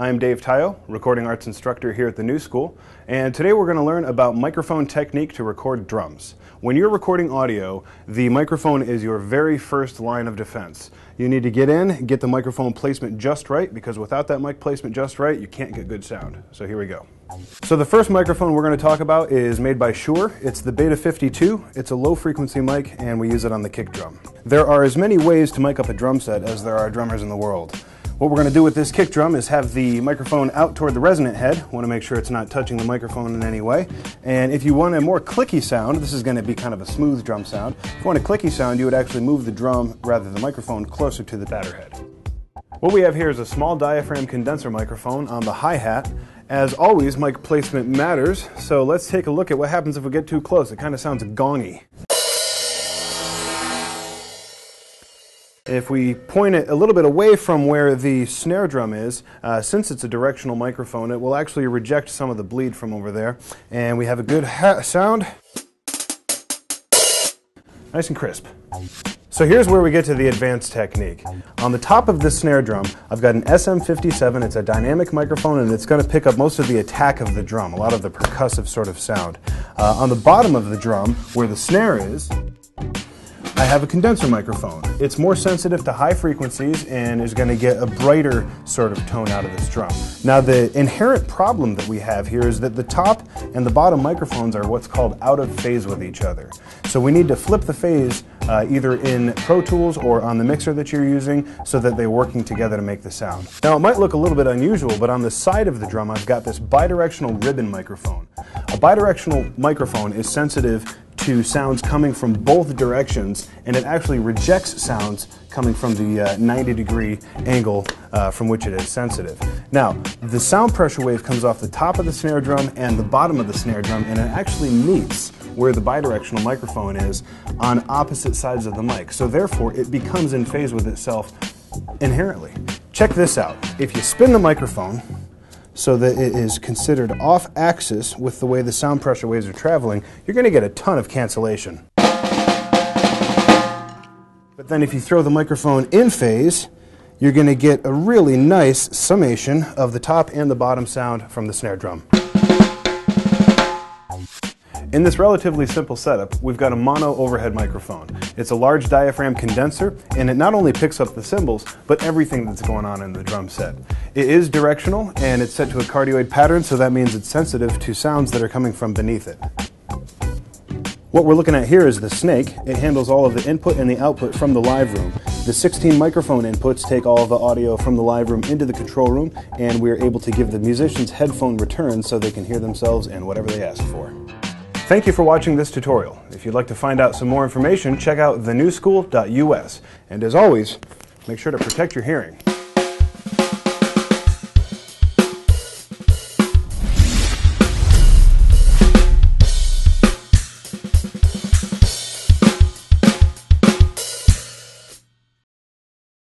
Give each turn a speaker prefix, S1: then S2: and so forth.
S1: I'm Dave Tayo, recording arts instructor here at the New School, and today we're going to learn about microphone technique to record drums. When you're recording audio, the microphone is your very first line of defense. You need to get in, get the microphone placement just right, because without that mic placement just right, you can't get good sound. So here we go. So the first microphone we're going to talk about is made by Shure. It's the Beta 52. It's a low frequency mic and we use it on the kick drum. There are as many ways to mic up a drum set as there are drummers in the world. What we're going to do with this kick drum is have the microphone out toward the resonant head. Want to make sure it's not touching the microphone in any way. And if you want a more clicky sound, this is going to be kind of a smooth drum sound. If you want a clicky sound, you would actually move the drum, rather than the microphone, closer to the batter head. What we have here is a small diaphragm condenser microphone on the hi-hat. As always, mic placement matters, so let's take a look at what happens if we get too close. It kind of sounds gongy. If we point it a little bit away from where the snare drum is, since it's a directional microphone, it will actually reject some of the bleed from over there. And we have a good sound. Nice and crisp. So here's where we get to the advanced technique. On the top of this snare drum, I've got an SM57. It's a dynamic microphone and it's going to pick up most of the attack of the drum, a lot of the percussive sort of sound. On the bottom of the drum, where the snare is, I have a condenser microphone. It's more sensitive to high frequencies and is going to get a brighter sort of tone out of this drum. Now the inherent problem that we have here is that the top and the bottom microphones are what's called out of phase with each other. So we need to flip the phase either in Pro Tools or on the mixer that you're using so that they're working together to make the sound. Now it might look a little bit unusual, but on the side of the drum I've got this bidirectional ribbon microphone. A bidirectional microphone is sensitive to sounds coming from both directions, and it actually rejects sounds coming from the 90-degree angle from which it is sensitive. Now, the sound pressure wave comes off the top of the snare drum and the bottom of the snare drum, and it actually meets where the bidirectional microphone is on opposite sides of the mic. So therefore, it becomes in phase with itself inherently. Check this out. If you spin the microphone so that it is considered off axis with the way the sound pressure waves are traveling, you're going to get a ton of cancellation. But then if you throw the microphone in phase, you're going to get a really nice summation of the top and the bottom sound from the snare drum. In this relatively simple setup, we've got a mono overhead microphone. It's a large diaphragm condenser, and it not only picks up the cymbals, but everything that's going on in the drum set. It is directional, and it's set to a cardioid pattern, so that means it's sensitive to sounds that are coming from beneath it. What we're looking at here is the snake. It handles all of the input and the output from the live room. The 16 microphone inputs take all of the audio from the live room into the control room, and we're able to give the musicians headphone returns so they can hear themselves and whatever they ask for. Thank you for watching this tutorial. If you'd like to find out some more information, check out thenewschool.us. And as always, make sure to protect your hearing.